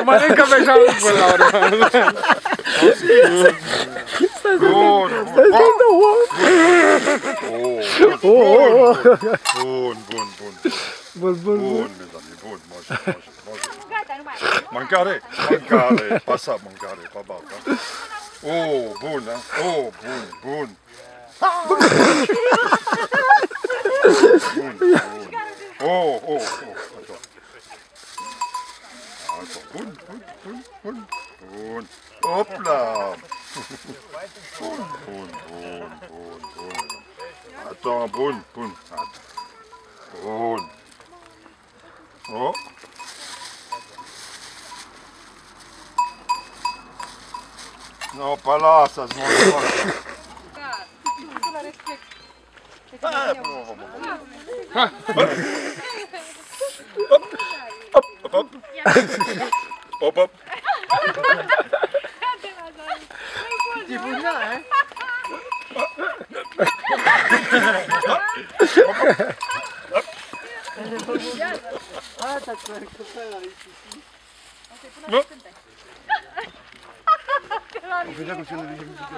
Mănâncă pe șaură până la urmă. Bun, Mâncare, pasa mâncare, papa. Bun, bun. Bun. Hopla! Bun. Attends, bun. Oh. Non, pas là, ça se mange pas. Hop. Tu fous là, hein? Ah, t'as trouvé un copain là, ici. On fait déjà comme si on avait des musiques.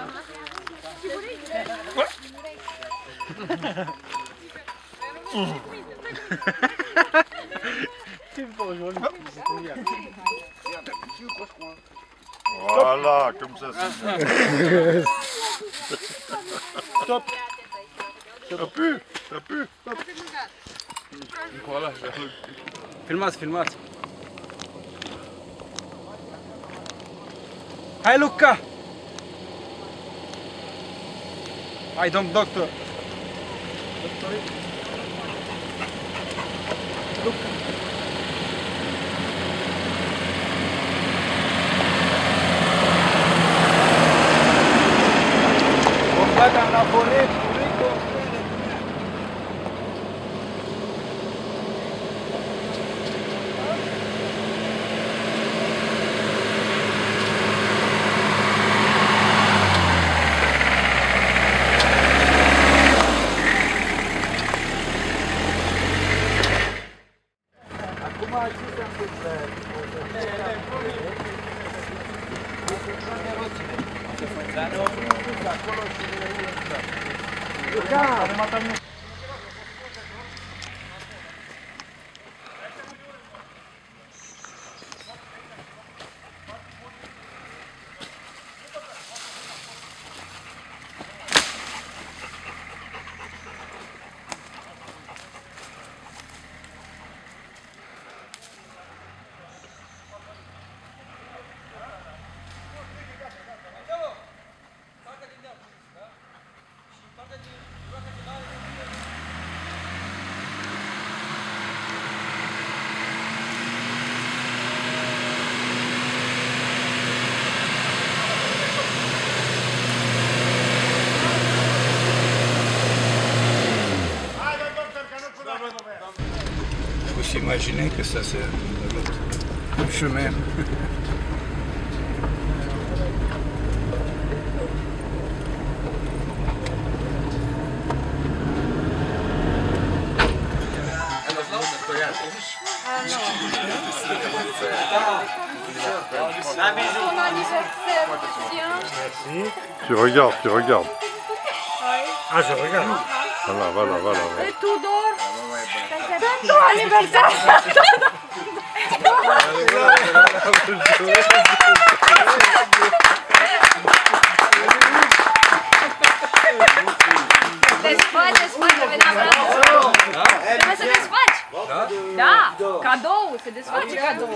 C'est pas aujourd'hui, c'est trop bien. Voilà, comme ça c'est bien. Stop. Ça pue. Voilà. Filmați. Hai, Luca! Hai, domn doctor! Luca! Guarda una bonetta, faut s'imaginer que ça c'est le chemin. Tu regardes. Ah, je regarde. Voilà. Et Tudor, pentru aniversarea ta! Desfaci, vedeam la trebuie să desfaci! Da, cadou, se desface cadou!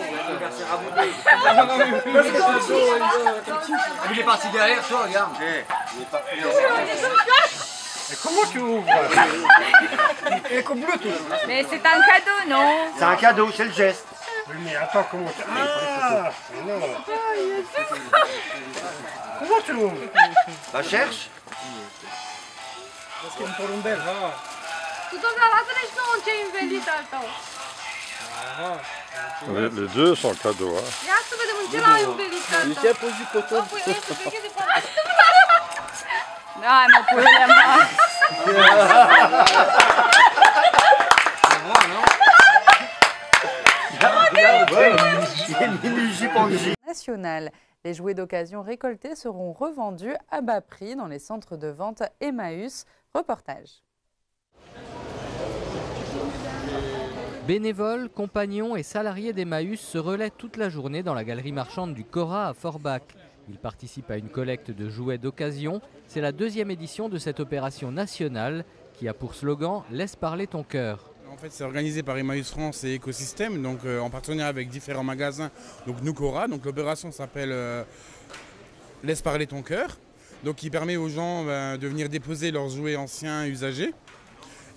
Il est parti derrière toi, regarde. Et comment tu ouvres? Et comme bleu tout. Mais c'est un cadeau, non? C'est un cadeau, c'est le geste. Oui, mais attends, comment tu... Ah, non. Comment tu ouvres? Bah cherche. Parce qu'il me faut une belle. Tudor, dar lasă-ne și nouă ce-ai învelit al tău! Les deux sont cadeaux. Hein. Ia să vedem în ce l-ai învelit al tău! Ici, pose du coton. Dai, mă, puiule mari! Regarde, nationale. Les jouets d'occasion récoltés seront revendus à bas prix dans les centres de vente Emmaüs. Reportage. Bénévoles, compagnons et salariés d'Emmaüs se relaient toute la journée dans la galerie marchande du Cora à Forbach. Ils participent à une collecte de jouets d'occasion. C'est la deuxième édition de cette opération nationale qui a pour slogan « Laisse parler ton cœur ». En fait, c'est organisé par Emmaüs France et Écosystème, donc en partenariat avec différents magasins. Donc nous Cora, donc l'opération s'appelle Laisse parler ton cœur, donc qui permet aux gens de venir déposer leurs jouets anciens usagés.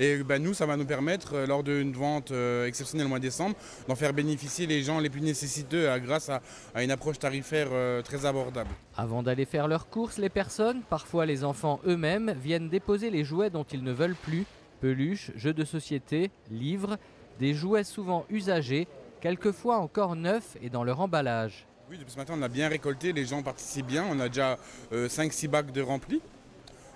Et nous, ça va nous permettre, lors d'une vente exceptionnelle au mois de décembre, d'en faire bénéficier les gens les plus nécessiteux grâce à une approche tarifaire très abordable. Avant d'aller faire leurs courses, les personnes, parfois les enfants eux-mêmes, viennent déposer les jouets dont ils ne veulent plus. Peluches, jeux de société, livres, des jouets souvent usagés, quelquefois encore neufs et dans leur emballage. Oui, depuis ce matin, on a bien récolté, les gens participent bien, on a déjà 5-6 bacs de remplis.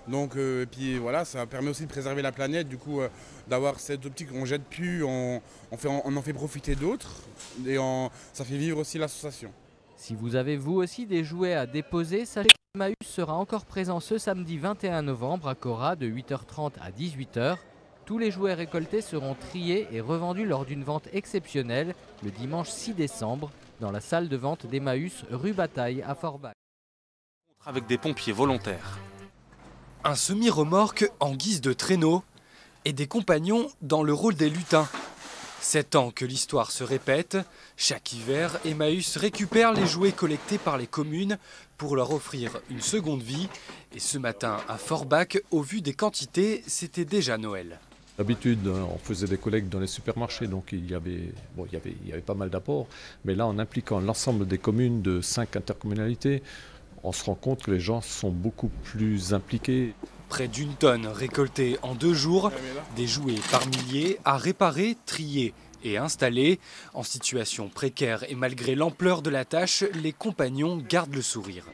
Donc, puis voilà, ça permet aussi de préserver la planète, du coup, d'avoir cette optique qu'on ne jette plus, on en fait profiter d'autres et ça fait vivre aussi l'association. Si vous avez vous aussi des jouets à déposer, sachez que Emmaüs sera encore présent ce samedi 21 novembre à Cora de 8h30 à 18h. Tous les jouets récoltés seront triés et revendus lors d'une vente exceptionnelle le dimanche 6 décembre dans la salle de vente d'Emmaüs rue Bataille à Forbach. Avec des pompiers volontaires. Un semi-remorque en guise de traîneau et des compagnons dans le rôle des lutins. 7 ans que l'histoire se répète, chaque hiver, Emmaüs récupère les jouets collectés par les communes pour leur offrir une seconde vie. Et ce matin, à Forbach, au vu des quantités, c'était déjà Noël. D'habitude, on faisait des collectes dans les supermarchés, donc il y avait pas mal d'apports. Mais là, en impliquant l'ensemble des communes de 5 intercommunalités, on se rend compte que les gens sont beaucoup plus impliqués. Près d'une tonne récoltée en 2 jours, des jouets par milliers à réparer, trier et installer. En situation précaire et malgré l'ampleur de la tâche, les compagnons gardent le sourire.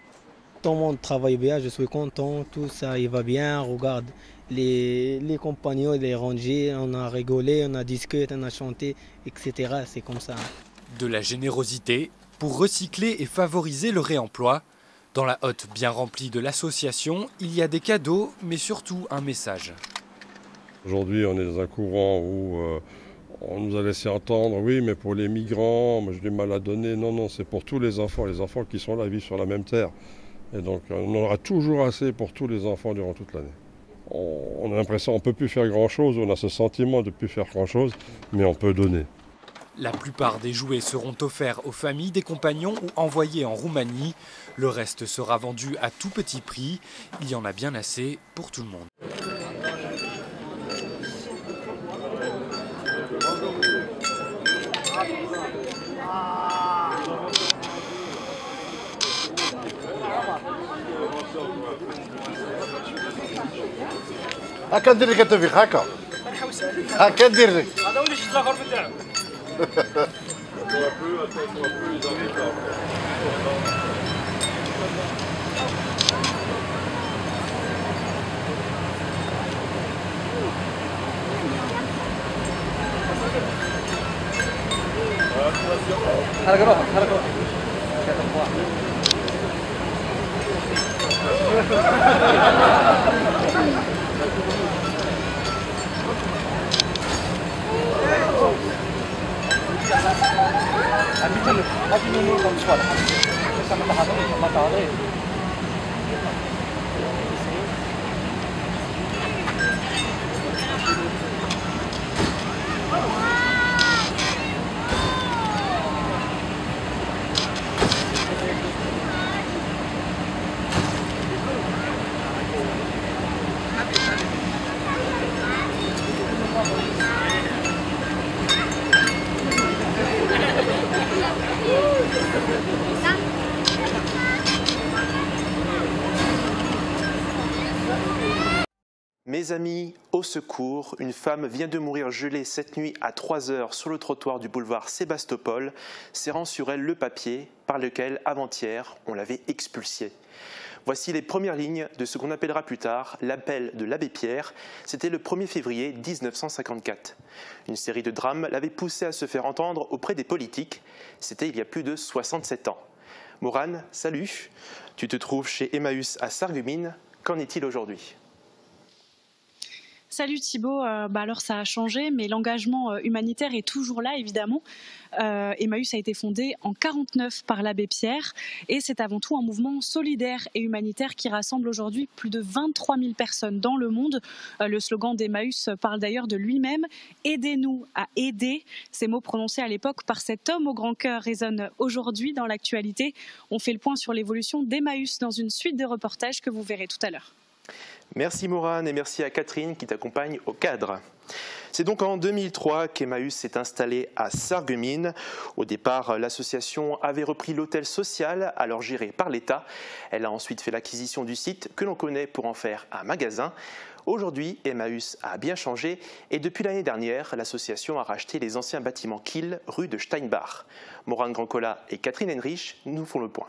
Tout le monde travaille bien, je suis content, tout ça il va bien, regarde. Les compagnons, les rangés, on a rigolé, on a discuté, on a chanté, etc. C'est comme ça. De la générosité pour recycler et favoriser le réemploi. Dans la hotte bien remplie de l'association, il y a des cadeaux, mais surtout un message. Aujourd'hui, on est dans un courant où on nous a laissé entendre, oui, mais pour les migrants, moi j'ai du mal à donner. Non, non, c'est pour tous les enfants qui sont là, vivent sur la même terre. Et donc, on aura toujours assez pour tous les enfants durant toute l'année. On a l'impression qu'on ne peut plus faire grand-chose, on a ce sentiment de ne plus faire grand-chose, mais on peut donner. La plupart des jouets seront offerts aux familles des compagnons ou envoyés en Roumanie. Le reste sera vendu à tout petit prix. Il y en a bien assez pour tout le monde. هكا ندير لك التوفيق هكا هكا ندير لك هذا ولي شفت الاخر بتاعو حرك روحك حرك روحك Mes amis, au secours, une femme vient de mourir gelée cette nuit à 3 heures sur le trottoir du boulevard Sébastopol, serrant sur elle le papier par lequel, avant-hier, on l'avait expulsée. Voici les premières lignes de ce qu'on appellera plus tard l'appel de l'abbé Pierre. C'était le 1er février 1954. Une série de drames l'avait poussé à se faire entendre auprès des politiques. C'était il y a plus de 67 ans. Morane, salut. Tu te trouves chez Emmaüs à Sarreguemines. Qu'en est-il aujourd'hui ? Salut Thibaut, alors ça a changé, mais l'engagement humanitaire est toujours là évidemment. Emmaüs a été fondé en 1949 par l'abbé Pierre et c'est avant tout un mouvement solidaire et humanitaire qui rassemble aujourd'hui plus de 23 000 personnes dans le monde. Le slogan d'Emmaüs parle d'ailleurs de lui-même, « Aidez-nous à aider ». Ces mots prononcés à l'époque par cet homme au grand cœur résonnent aujourd'hui dans l'actualité. On fait le point sur l'évolution d'Emmaüs dans une suite de reportages que vous verrez tout à l'heure. Merci Morane et merci à Catherine qui t'accompagne au cadre. C'est donc en 2003 qu'Emmaüs s'est installé à Sarreguemines. Au départ, l'association avait repris l'hôtel social, alors géré par l'État. Elle a ensuite fait l'acquisition du site que l'on connaît pour en faire un magasin. Aujourd'hui, Emmaüs a bien changé et depuis l'année dernière, l'association a racheté les anciens bâtiments Kiel, rue de Steinbach. Morane Grancola et Catherine Henrich nous font le point.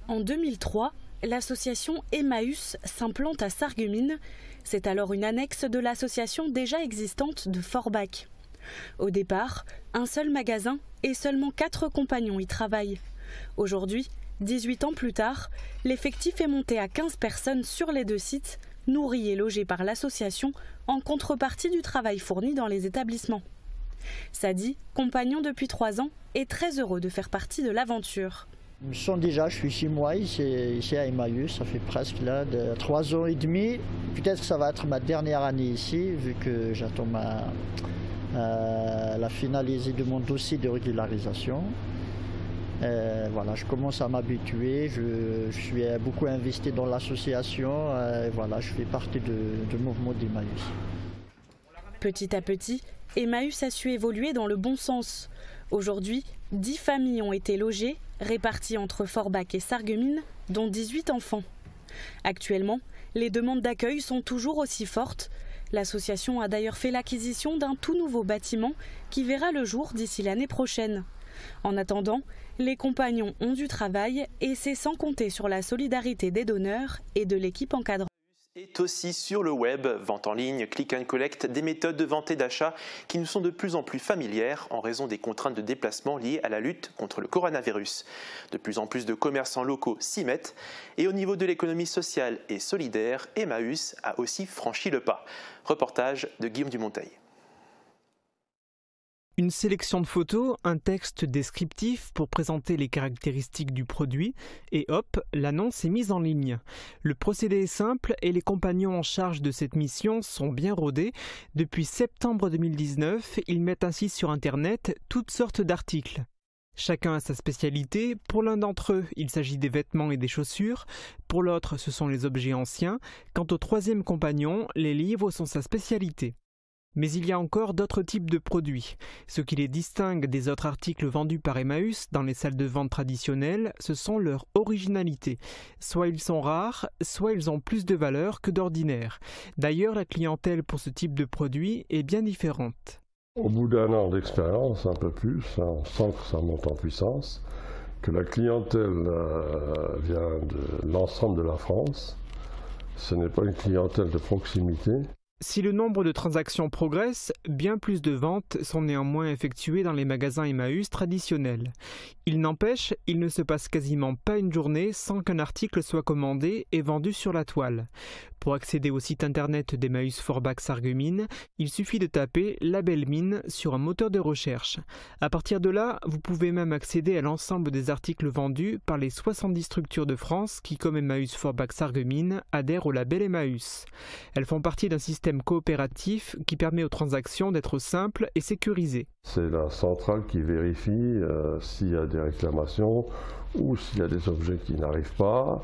En 2003, l'association Emmaüs s'implante à Sarreguemines. C'est alors une annexe de l'association déjà existante de Forbach. Au départ, un seul magasin et seulement 4 compagnons y travaillent. Aujourd'hui, 18 ans plus tard, l'effectif est monté à 15 personnes sur les 2 sites, nourris et logés par l'association en contrepartie du travail fourni dans les établissements. Sadi, compagnon depuis 3 ans, est très heureux de faire partie de l'aventure. Je suis 6 mois ici à Emmaüs, ça fait presque là de 3 ans et demi. Peut-être que ça va être ma dernière année ici, vu que j'attends la finalisée de mon dossier de régularisation. Voilà, je commence à m'habituer, je suis beaucoup investi dans l'association, voilà, je fais partie du mouvement d'Emmaüs. Petit à petit, Emmaüs a su évoluer dans le bon sens. Aujourd'hui, 10 familles ont été logées, réparties entre Forbach et Sarreguemines, dont 18 enfants. Actuellement, les demandes d'accueil sont toujours aussi fortes. L'association a d'ailleurs fait l'acquisition d'un tout nouveau bâtiment qui verra le jour d'ici l'année prochaine. En attendant, les compagnons ont du travail et c'est sans compter sur la solidarité des donneurs et de l'équipe encadrante. Est aussi sur le web, vente en ligne, click and collect, des méthodes de vente et d'achat qui nous sont de plus en plus familières en raison des contraintes de déplacement liées à la lutte contre le coronavirus. De plus en plus de commerçants locaux s'y mettent et au niveau de l'économie sociale et solidaire, Emmaüs a aussi franchi le pas. Reportage de Guillaume Dumonteil. Une sélection de photos, un texte descriptif pour présenter les caractéristiques du produit et hop, l'annonce est mise en ligne. Le procédé est simple et les compagnons en charge de cette mission sont bien rodés. Depuis septembre 2019, ils mettent ainsi sur Internet toutes sortes d'articles. Chacun a sa spécialité. Pour l'un d'entre eux, il s'agit des vêtements et des chaussures. Pour l'autre, ce sont les objets anciens. Quant au troisième compagnon, les livres sont sa spécialité. Mais il y a encore d'autres types de produits. Ce qui les distingue des autres articles vendus par Emmaüs dans les salles de vente traditionnelles, ce sont leur originalité. Soit ils sont rares, soit ils ont plus de valeur que d'ordinaire. D'ailleurs, la clientèle pour ce type de produit est bien différente. Au bout d'un an d'expérience, un peu plus, on sent que ça monte en puissance, que la clientèle vient de l'ensemble de la France. Ce n'est pas une clientèle de proximité. Si le nombre de transactions progresse, bien plus de ventes sont néanmoins effectuées dans les magasins Emmaüs traditionnels. Il n'empêche, il ne se passe quasiment pas une journée sans qu'un article soit commandé et vendu sur la toile. Pour accéder au site internet d'Emmaüs Forbach Sarreguemines, il suffit de taper « La Belle Mine » sur un moteur de recherche. À partir de là, vous pouvez même accéder à l'ensemble des articles vendus par les 70 structures de France qui, comme Emmaüs Forbach Sarreguemines, adhèrent au label Emmaüs. Elles font partie d'un système coopératif qui permet aux transactions d'être simples et sécurisées. C'est la centrale qui vérifie s'il y a des réclamations ou s'il y a des objets qui n'arrivent pas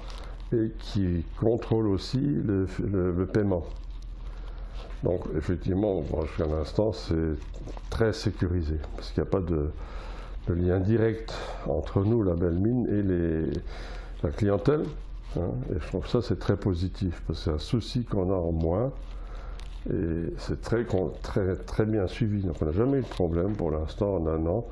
et qui contrôle aussi le paiement. Donc effectivement, jusqu'à l'instant, c'est très sécurisé parce qu'il n'y a pas de lien direct entre nous, la Belle Mine, et la clientèle. Et je trouve que ça, c'est très positif parce que c'est un souci qu'on a en moins. Et c'est très bien suivi. Donc on n'a jamais eu de problème pour l'instant en un an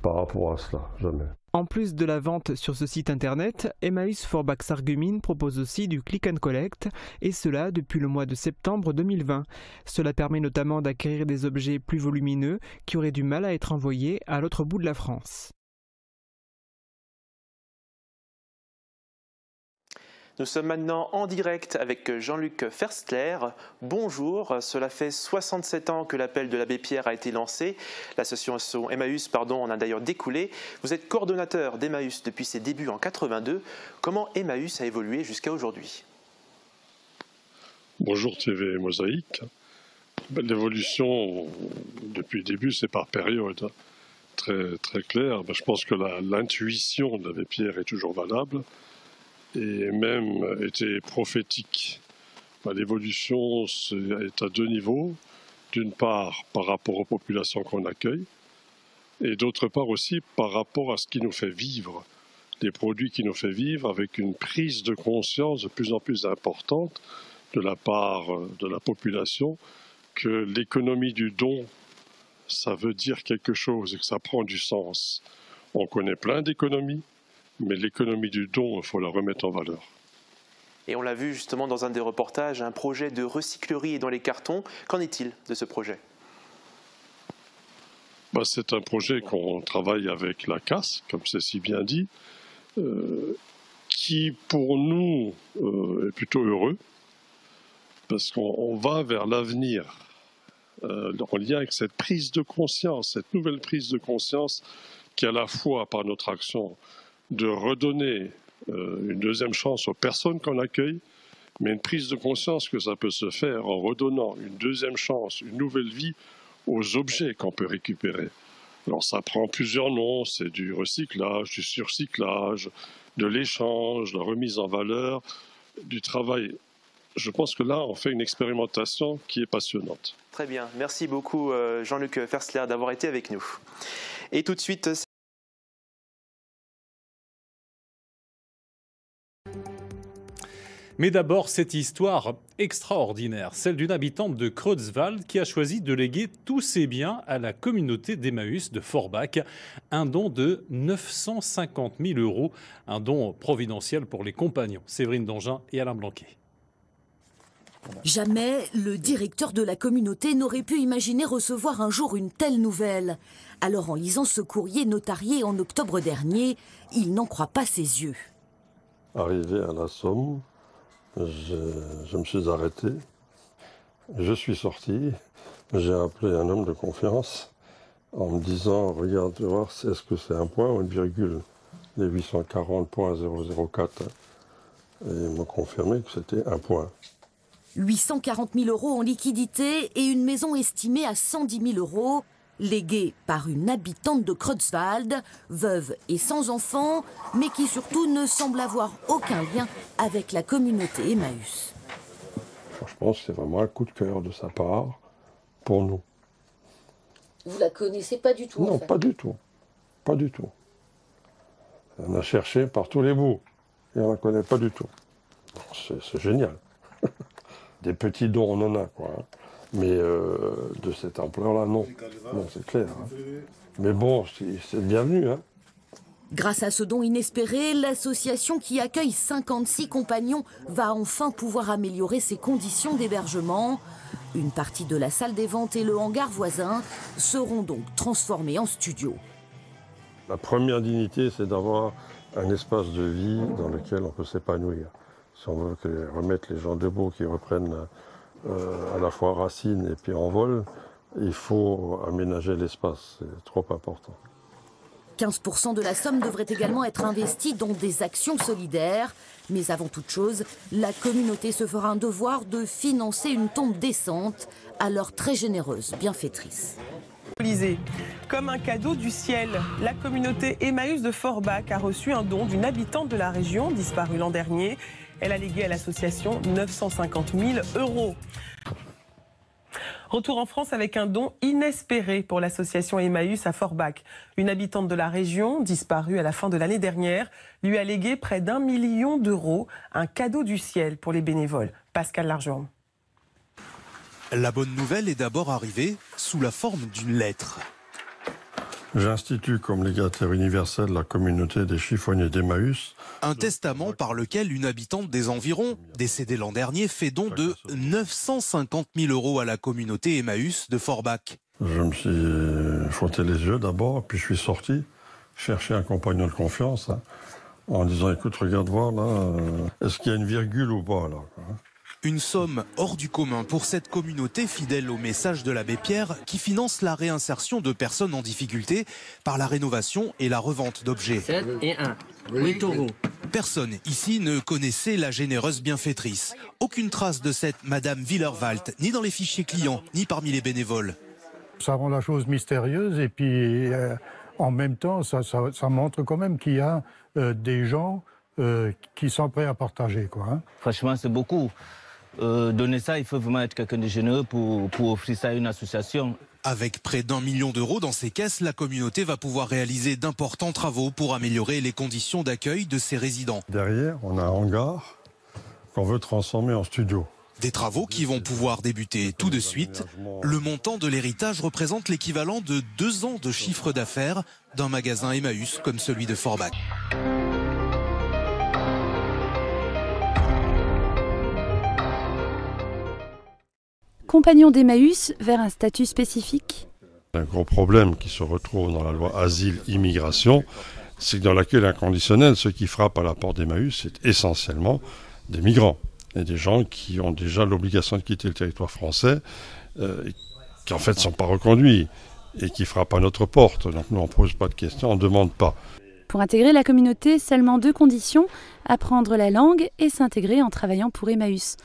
par rapport à cela, jamais. En plus de la vente sur ce site internet, Emmaüs Forbach Sarreguemines propose aussi du click and collect, et cela depuis le mois de septembre 2020. Cela permet notamment d'acquérir des objets plus volumineux qui auraient du mal à être envoyés à l'autre bout de la France. Nous sommes maintenant en direct avec Jean-Luc Ferstler. Bonjour, cela fait 67 ans que l'appel de l'abbé Pierre a été lancé. L'association Emmaüs en a d'ailleurs découlé. Vous êtes coordonnateur d'Emmaüs depuis ses débuts en 82. Comment Emmaüs a évolué jusqu'à aujourd'hui? Bonjour TV Mosaïque. L'évolution depuis le début, c'est par période très, très clair. Je pense que l'intuition de l'abbé Pierre est toujours valable et même était prophétique. L'évolution est à deux niveaux. D'une part, par rapport aux populations qu'on accueille, et d'autre part aussi par rapport à ce qui nous fait vivre, des produits qui nous fait vivre, avec une prise de conscience de plus en plus importante de la part de la population que l'économie du don, ça veut dire quelque chose et que ça prend du sens. On connaît plein d'économies, mais l'économie du don, il faut la remettre en valeur. Et on l'a vu justement dans un des reportages, un projet de recyclerie dans les cartons. Qu'en est-il de ce projet? C'est un projet qu'on travaille avec la CAS, comme c'est si bien dit, qui pour nous est plutôt heureux, parce qu'on va vers l'avenir en lien avec cette prise de conscience, cette nouvelle prise de conscience qui à la fois par notre action de redonner une deuxième chance aux personnes qu'on accueille, mais une prise de conscience que ça peut se faire en redonnant une deuxième chance, une nouvelle vie aux objets qu'on peut récupérer. Alors ça prend plusieurs noms, c'est du recyclage, du surcyclage, de l'échange, de la remise en valeur, du travail. Je pense que là, on fait une expérimentation qui est passionnante. Très bien, merci beaucoup Jean-Luc Ferstler d'avoir été avec nous. Et tout de suite... Mais d'abord, cette histoire extraordinaire, celle d'une habitante de Kreutzwald qui a choisi de léguer tous ses biens à la communauté d'Emmaüs de Forbach. Un don de 950 000 €, un don providentiel pour les compagnons. Séverine Dangin et Alain Blanquet. Jamais le directeur de la communauté n'aurait pu imaginer recevoir un jour une telle nouvelle. Alors en lisant ce courrier notarié en octobre dernier, il n'en croit pas ses yeux. Arrivé à la Somme, je me suis arrêté, je suis sorti, j'ai appelé un homme de confiance en me disant « Regarde, tu vois, est-ce que c'est un point ou une virgule ?» Les 840.004. Et il m'a confirmé que c'était un point. 840 000 € en liquidité et une maison estimée à 110 000 €, léguée par une habitante de Kreutzwald, veuve et sans enfant, mais qui surtout ne semble avoir aucun lien avec la communauté Emmaüs. Je pense que c'est vraiment un coup de cœur de sa part pour nous. Vous la connaissez pas du tout? Non, en fait. Pas du tout. Pas du tout. On a cherché par tous les bouts et on ne la connaît pas du tout. C'est génial. Des petits dons, on en a, quoi. Mais de cette ampleur-là, non. Non, c'est clair. Hein. Mais bon, c'est bienvenu. Hein. Grâce à ce don inespéré, l'association qui accueille 56 compagnons va enfin pouvoir améliorer ses conditions d'hébergement. Une partie de la salle des ventes et le hangar voisin seront donc transformés en studio. La première dignité, c'est d'avoir un espace de vie dans lequel on peut s'épanouir. Si on veut remettre les gens debout, qui reprennent à la fois racines et puis en vol, il faut aménager l'espace, c'est trop important. 15% de la somme devrait également être investie dans des actions solidaires. Mais avant toute chose, la communauté se fera un devoir de financer une tombe décente, alors très généreuse bienfaitrice. Comme un cadeau du ciel, la communauté Emmaüs de Forbach a reçu un don d'une habitante de la région, disparue l'an dernier. Elle a légué à l'association 950 000 €. Retour en France avec un don inespéré pour l'association Emmaüs à Forbach. Une habitante de la région, disparue à la fin de l'année dernière, lui a légué près d'1 million €, un cadeau du ciel pour les bénévoles. Pascal Largeon. La bonne nouvelle est d'abord arrivée sous la forme d'une lettre. J'institue comme légataire universel la communauté des chiffonniers d'Emmaüs. Un testament par lequel une habitante des environs, décédée l'an dernier, fait don de 950 000 € à la communauté Emmaüs de Forbach. Je me suis frotté les yeux d'abord, puis je suis sorti chercher un compagnon de confiance en disant écoute, regarde voir là, est-ce qu'il y a une virgule ou pas là. Une somme hors du commun pour cette communauté fidèle au message de l'abbé Pierre qui finance la réinsertion de personnes en difficulté par la rénovation et la revente d'objets. 7 et 1. 8 €. Personne ici ne connaissait la généreuse bienfaitrice. Aucune trace de cette Madame Willerwald, ni dans les fichiers clients, ni parmi les bénévoles. Ça rend la chose mystérieuse et puis en même temps, ça montre quand même qu'il y a des gens qui sont prêts à partager, quoi, hein. Franchement, c'est beaucoup. Donner ça, il faut vraiment être quelqu'un de généreux pour offrir ça à une association. Avec près d'1 million d'euros dans ses caisses, la communauté va pouvoir réaliser d'importants travaux pour améliorer les conditions d'accueil de ses résidents. Derrière, on a un hangar qu'on veut transformer en studio. Des travaux qui vont pouvoir débuter tout de suite. Le montant de l'héritage représente l'équivalent de 2 ans de chiffre d'affaires d'un magasin Emmaüs comme celui de Forbach. Compagnons d'Emmaüs vers un statut spécifique. Un gros problème qui se retrouve dans la loi Asile-Immigration, c'est que dans l'accueil inconditionnel, ceux qui frappent à la porte d'Emmaüs, c'est essentiellement des migrants et des gens qui ont déjà l'obligation de quitter le territoire français, qui en fait ne sont pas reconduits et qui frappent à notre porte. Donc nous, on ne pose pas de questions, on ne demande pas. Pour intégrer la communauté, seulement 2 conditions, apprendre la langue et s'intégrer en travaillant pour Emmaüs.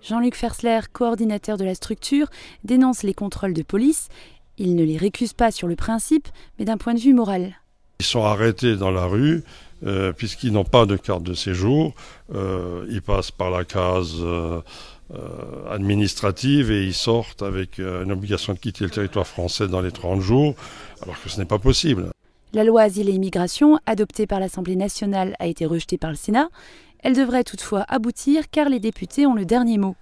Jean-Luc Fersler, coordinateur de la structure, dénonce les contrôles de police. Il ne les récuse pas sur le principe, mais d'un point de vue moral. Ils sont arrêtés dans la rue, puisqu'ils n'ont pas de carte de séjour. Ils passent par la case administrative et ils sortent avec une obligation de quitter le territoire français dans les 30 jours, alors que ce n'est pas possible. La loi Asile et Immigration, adoptée par l'Assemblée nationale, a été rejetée par le Sénat. Elle devrait toutefois aboutir car les députés ont le dernier mot.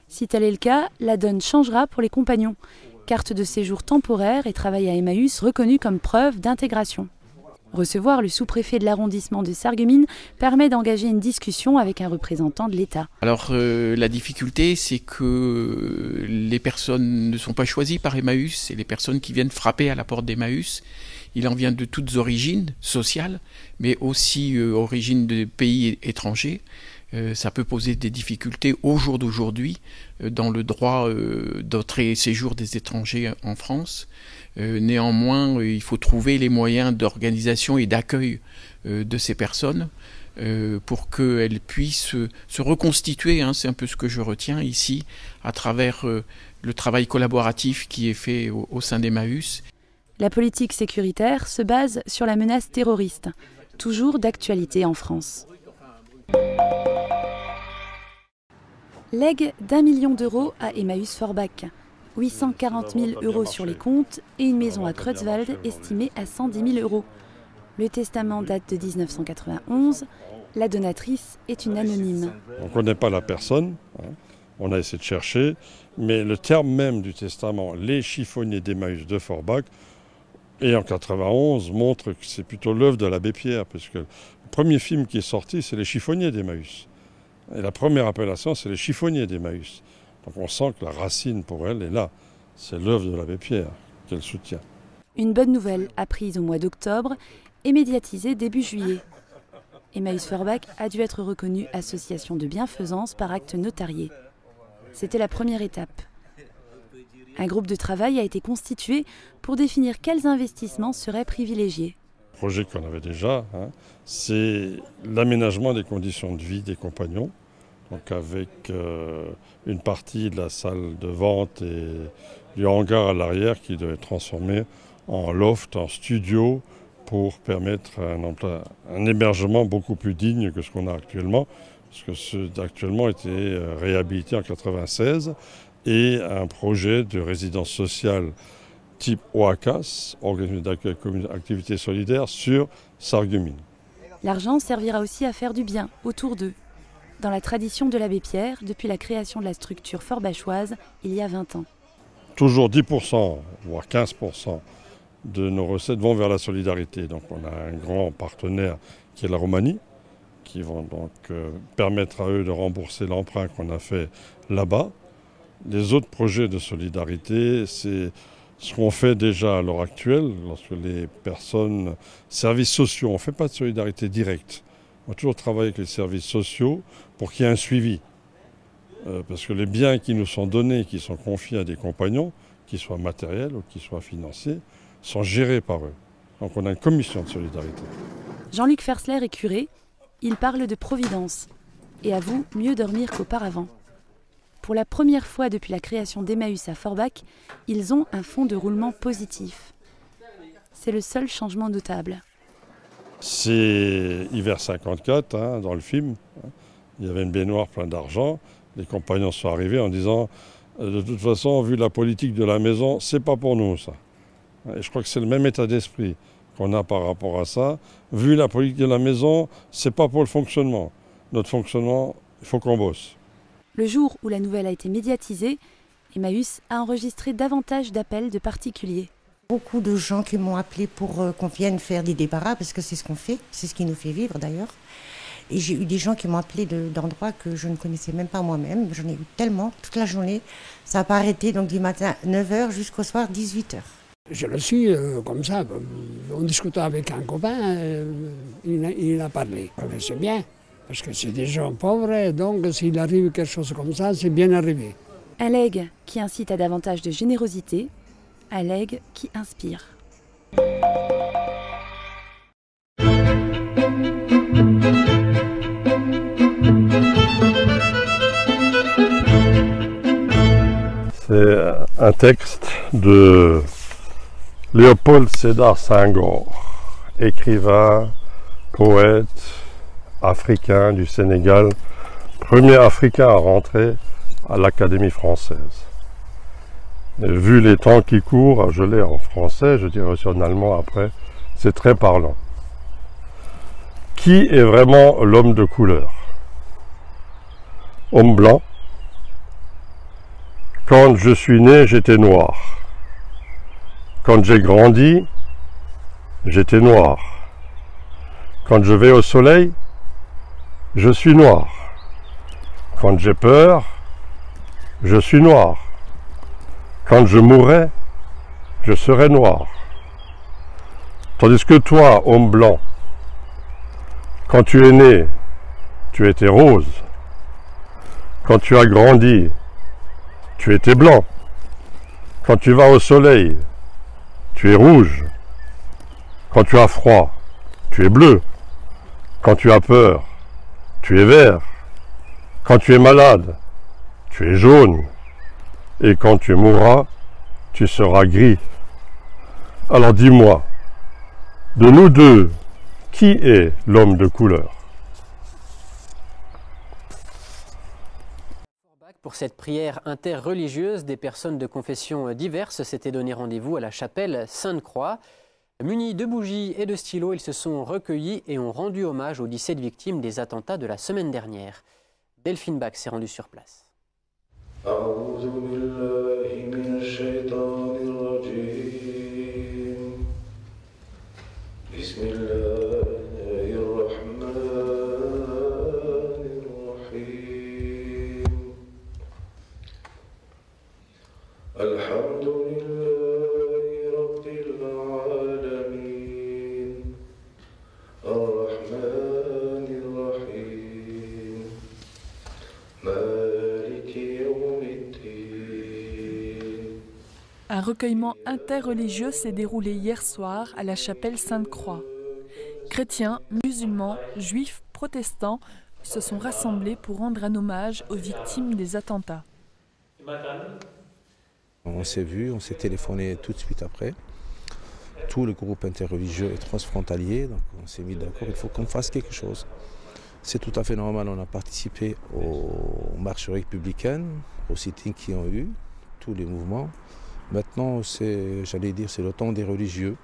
Si tel est le cas, la donne changera pour les compagnons. Carte de séjour temporaire et travail à Emmaüs reconnue comme preuve d'intégration. Recevoir le sous-préfet de l'arrondissement de Sarreguemines permet d'engager une discussion avec un représentant de l'État. Alors la difficulté, c'est que les personnes ne sont pas choisies par Emmaüs, c'est les personnes qui viennent frapper à la porte d'Emmaüs. Il en vient de toutes origines sociales, mais aussi origines de pays étrangers. Ça peut poser des difficultés au jour d'aujourd'hui dans le droit d'entrée et séjour des étrangers en France. Néanmoins, il faut trouver les moyens d'organisation et d'accueil de ces personnes pour qu'elles puissent se reconstituer, hein, c'est un peu ce que je retiens ici, à travers le travail collaboratif qui est fait au sein d'Emmaüs. La politique sécuritaire se base sur la menace terroriste, toujours d'actualité en France. Legs d'1 million d'euros à Emmaüs Forbach. 840 000 € sur les comptes et une maison à Creutzwald estimée à 110 000 €. Le testament date de 1991. La donatrice est une anonyme. On ne connaît pas la personne, hein. On a essayé de chercher, mais le terme même du testament, les chiffonniers d'Emmaüs de Forbach, et en 91 montre que c'est plutôt l'œuvre de l'abbé Pierre, puisque le premier film qui est sorti, c'est les chiffonniers d'Emmaüs. Et la première appellation, c'est les chiffonniers d'Emmaüs. Donc on sent que la racine pour elle est là. C'est l'œuvre de l'abbé Pierre qu'elle soutient. Une bonne nouvelle apprise au mois d'octobre et médiatisée début juillet. Emmaüs Forbach a dû être reconnue association de bienfaisance par acte notarié. C'était la première étape. Un groupe de travail a été constitué pour définir quels investissements seraient privilégiés. Le projet qu'on avait déjà, hein, c'est l'aménagement des conditions de vie des compagnons, donc avec une partie de la salle de vente et du hangar à l'arrière qui devait être transformé en loft, en studio, pour permettre un hébergement beaucoup plus digne que ce qu'on a actuellement, parce que ceux d'actuellement étaient réhabilités en 1996, et un projet de résidence sociale type OACAS, organisme d'accueil activité solidaire, sur Sarreguemines. L'argent servira aussi à faire du bien autour d'eux. Dans la tradition de l'abbé Pierre, depuis la création de la structure forbachoise, il y a 20 ans. Toujours 10%, voire 15% de nos recettes vont vers la solidarité. Donc on a un grand partenaire qui est la Roumanie, qui vont donc permettre à eux de rembourser l'emprunt qu'on a fait là-bas. Les autres projets de solidarité, c'est ce qu'on fait déjà à l'heure actuelle, lorsque les personnes, services sociaux, on ne fait pas de solidarité directe. On va toujours travailler avec les services sociaux pour qu'il y ait un suivi. Parce que les biens qui nous sont donnés, qui sont confiés à des compagnons, qu'ils soient matériels ou qu'ils soient financiers, sont gérés par eux. Donc on a une commission de solidarité. Jean-Luc Fersler est curé, il parle de providence et avoue mieux dormir qu'auparavant. Pour la première fois depuis la création d'Emmaüs à Forbach, ils ont un fonds de roulement positif. C'est le seul changement notable. C'est hiver 54, dans le film. Il y avait une baignoire pleine d'argent. Les compagnons sont arrivés en disant de toute façon, vu la politique de la maison, c'est pas pour nous ça. Et je crois que c'est le même état d'esprit qu'on a par rapport à ça. Vu la politique de la maison, c'est pas pour le fonctionnement. Notre fonctionnement, il faut qu'on bosse. Le jour où la nouvelle a été médiatisée, Emmaüs a enregistré davantage d'appels de particuliers. Beaucoup de gens qui m'ont appelé pour qu'on vienne faire des débarras, parce que c'est ce qu'on fait, c'est ce qui nous fait vivre d'ailleurs. Et j'ai eu des gens qui m'ont appelé d'endroits que je ne connaissais même pas moi-même. J'en ai eu tellement, toute la journée. Ça n'a pas arrêté, donc du matin 9h jusqu'au soir 18h. Je le suis comme ça. En discutant avec un copain, il a parlé. C'est bien, parce que c'est des gens pauvres, donc s'il arrive quelque chose comme ça, c'est bien arrivé. Un legs qui incite à davantage de générosité, un legs qui inspire. C'est un texte de Léopold Sédar Senghor, écrivain, poète, africain du Sénégal, premier africain à rentrer à l'Académie française. Et vu les temps qui courent, je l'ai en français, je dirais aussi en allemand après, c'est très parlant. Qui est vraiment l'homme de couleur? Homme blanc. Quand je suis né, j'étais noir. Quand j'ai grandi, j'étais noir. Quand je vais au soleil, je suis noir. Quand j'ai peur, je suis noir. Quand je mourrai, je serai noir. Tandis que toi, homme blanc, quand tu es né, tu étais rose. Quand tu as grandi, tu étais blanc. Quand tu vas au soleil, tu es rouge. Quand tu as froid, tu es bleu. Quand tu as peur, tu es vert. Quand tu es malade, tu es jaune. Et quand tu mourras, tu seras gris. Alors dis-moi, de nous deux, qui est l'homme de couleur? Pour cette prière interreligieuse, des personnes de confessions diverses s'étaient donné rendez-vous à la chapelle Sainte-Croix. Munis de bougies et de stylos, ils se sont recueillis et ont rendu hommage aux 17 victimes des attentats de la semaine dernière. Delphine Bach s'est rendue sur place. Un recueillement interreligieux s'est déroulé hier soir à la chapelle Sainte-Croix. Chrétiens, musulmans, juifs, protestants se sont rassemblés pour rendre un hommage aux victimes des attentats. On s'est vu, on s'est téléphoné tout de suite après. Tout le groupe interreligieux est transfrontalier, donc on s'est mis d'accord, il faut qu'on fasse quelque chose. C'est tout à fait normal, on a participé aux marches républicaines, aux sit-ins qui ont eu, tous les mouvements. Maintenant, j'allais dire, c'est le temps des religieux.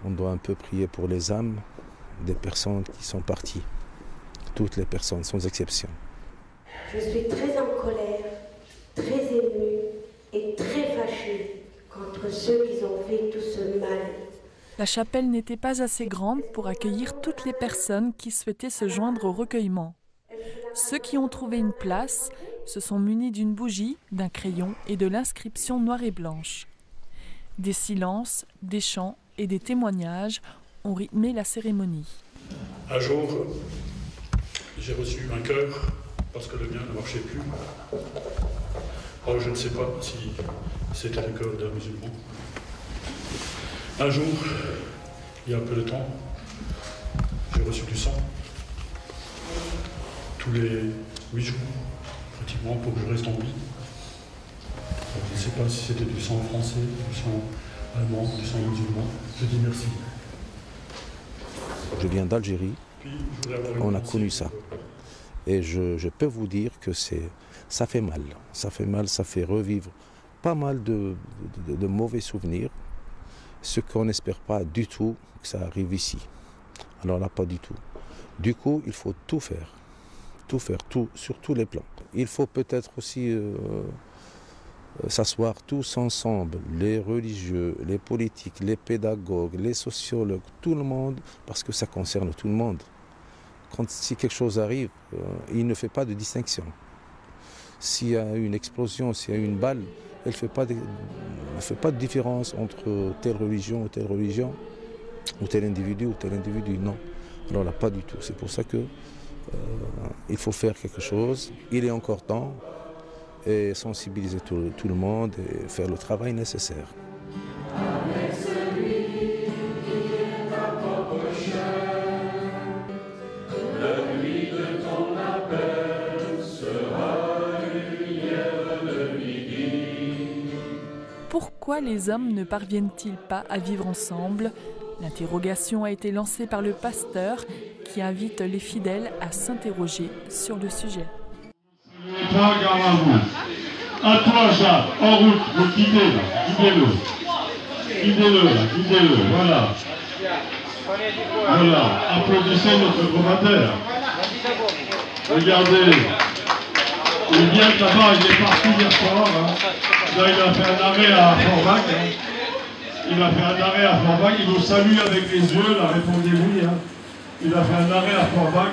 On doit un peu prier pour les âmes des personnes qui sont parties. Toutes les personnes, sans exception. Je suis très en colère, très émue et très fâchée contre ceux qui ont fait tout ce mal. La chapelle n'était pas assez grande pour accueillir toutes les personnes qui souhaitaient se joindre au recueillement. Ceux qui ont trouvé une place se sont munis d'une bougie, d'un crayon et de l'inscription noire et blanche. Des silences, des chants et des témoignages ont rythmé la cérémonie. Un jour, j'ai reçu un cœur parce que le mien ne marchait plus. Oh, je ne sais pas si c'était le cœur d'un musulman. Un jour, il y a un peu de temps, j'ai reçu du sang. Tous les 8 jours, pratiquement, pour que je reste en vie. Je ne sais pas si c'était du sang français, du sang allemand, du sang musulman. Je dis merci. Je viens d'Algérie, on a connu ça. Et je peux vous dire que ça fait mal. Ça fait mal, ça fait revivre pas mal de mauvais souvenirs. Ce qu'on n'espère pas du tout que ça arrive ici. Alors là, pas du tout. Du coup, il faut tout faire, sur tous les plans. Il faut peut-être aussi s'asseoir tous ensemble, les religieux, les politiques, les pédagogues, les sociologues, tout le monde, parce que ça concerne tout le monde. Si quelque chose arrive, il ne fait pas de distinction. S'il y a une explosion, s'il y a une balle, elle ne fait pas de différence entre telle religion, ou tel individu, non. Alors là, pas du tout. C'est pour ça que il faut faire quelque chose. Il est encore temps, et sensibiliser tout le monde et faire le travail nécessaire. Pourquoi les hommes ne parviennent-ils pas à vivre ensemble? L'interrogation a été lancée par le pasteur qui invite les fidèles à s'interroger sur le sujet. À toi, Jacques, en route, vous guidez là, guidez-le. Guidez-le, voilà. Voilà, applaudissez notre promoteur. Regardez, il est bien que là-bas, il est parti hier soir. Hein. Là, il a fait un arrêt à Forbach. Hein. Il a fait un arrêt à Forbach, il nous salue avec les yeux, là, répondez-lui. Hein. Il a fait un arrêt à Forbach.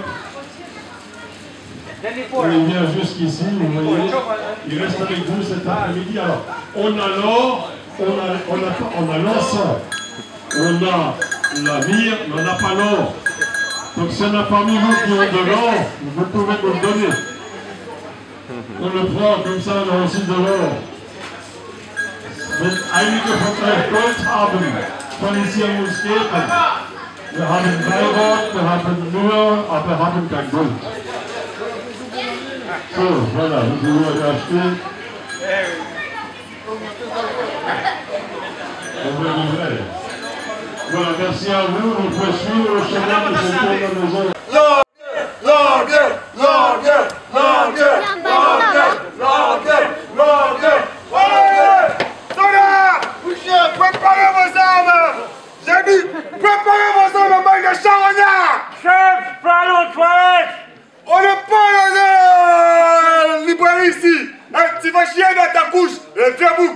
Il vient jusqu'ici, vous voyez, il reste avec vous cet après-midi. Alors, on a l'or, on a l'encens, on a la myrrhe, mais on n'a pas l'or. Donc s'il y en a parmi vous qui ont de l'or, vous pouvez nous le donner. On le prend comme ça, on a aussi de l'or. Wenn einige von euch Gold haben, von ici am uns geben. Wir haben Weihrauch, wir haben Myrrhe, aber wir haben kein Gold. So, voilà, vous pouvez aller acheter. On veut du vrai. Voilà, merci à vous, on peut suivre le chemin qui se tourne à la maison. Préparez vos armes! J'ai dit, préparez vos armes en bain de charognard! Chef, parlons aux toilettes! On n'est pas dans une librairie ici! Tu vas chier dans ta couche, le vieux bouc!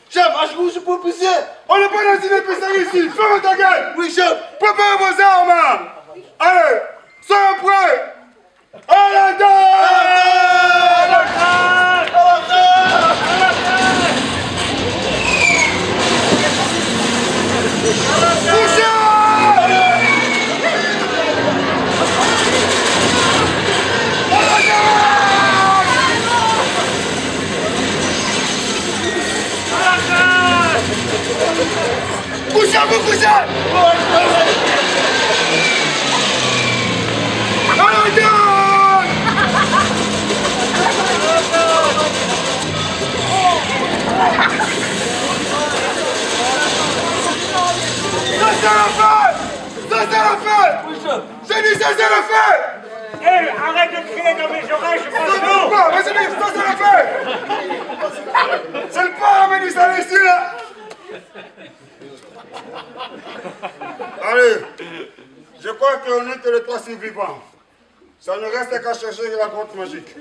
Chef, je suis pour pisser! On n'est pas dans une épicerie ici! Ferme ta gueule! Oui, chef! Préparez vos armes! Allez, soyez prêts! À la Couchez-vous, couchez! Ça c'est le feu! J'ai dit ça c'est le feu! Hé, arrête de crier dans mes oreilles, je pense pas! Vas-y, ça c'est le feu! C'est le pain, mais ça ici là! Allez, je crois qu'on est que les trois survivants. Ça ne reste qu'à chercher la grotte magique.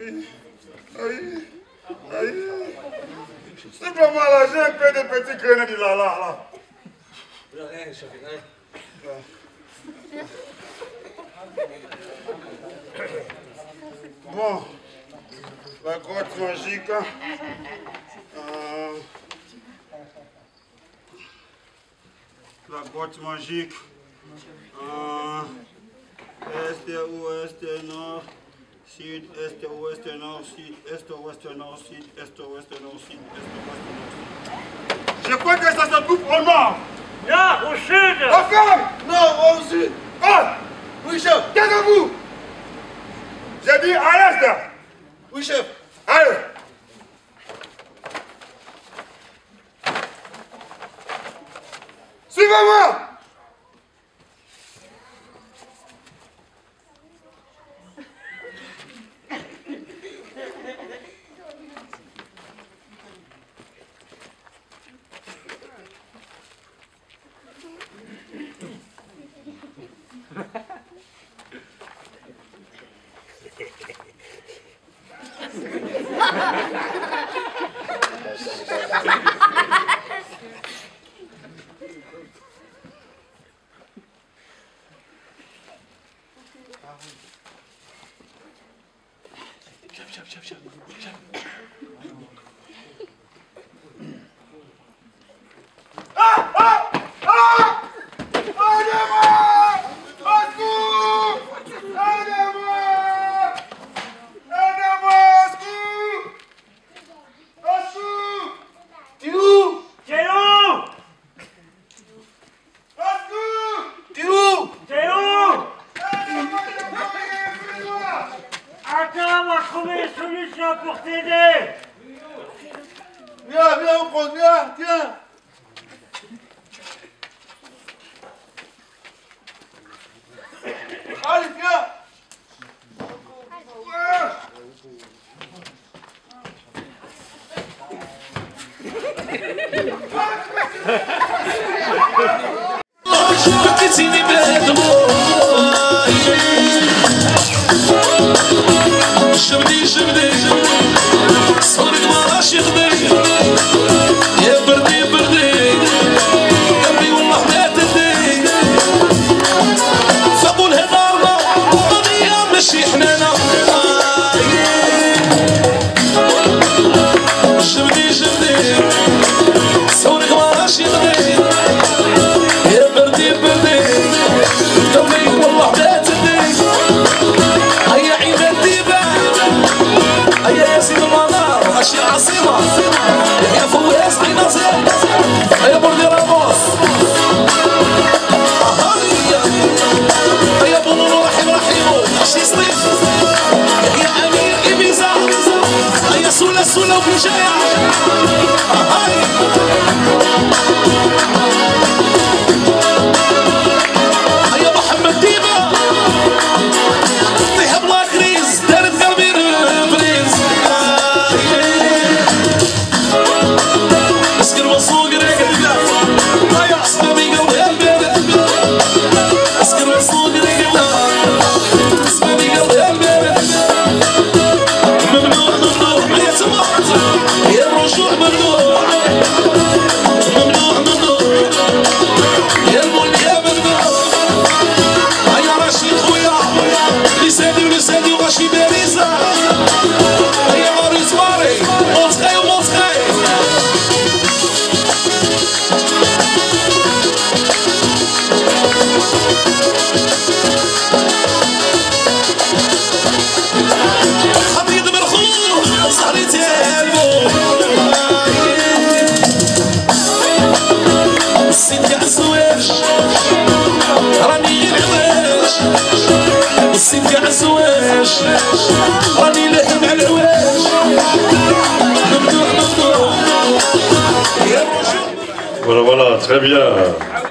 Aïe. Aïe. C'est pas mal là, j'ai un peu de petits grenades là. Bon, la grotte magique. La grotte magique. Est, ouest, nord, sud, est, ouest, nord, sud, est, ouest, nord, sud, est, ouest, nord, sud, est, ouest, nord, sud. Je crois que ça se trouve au nord. Là, au sud. Au fond. Non, au sud. Oh, oui, chef. Taisez-vous. J'ai dit à l'est. Oui, chef. Allez. Suivez-moi. Attends, on va trouver une solution pour t'aider. Viens, on prend, viens. Allez, viens. Voilà, très bien.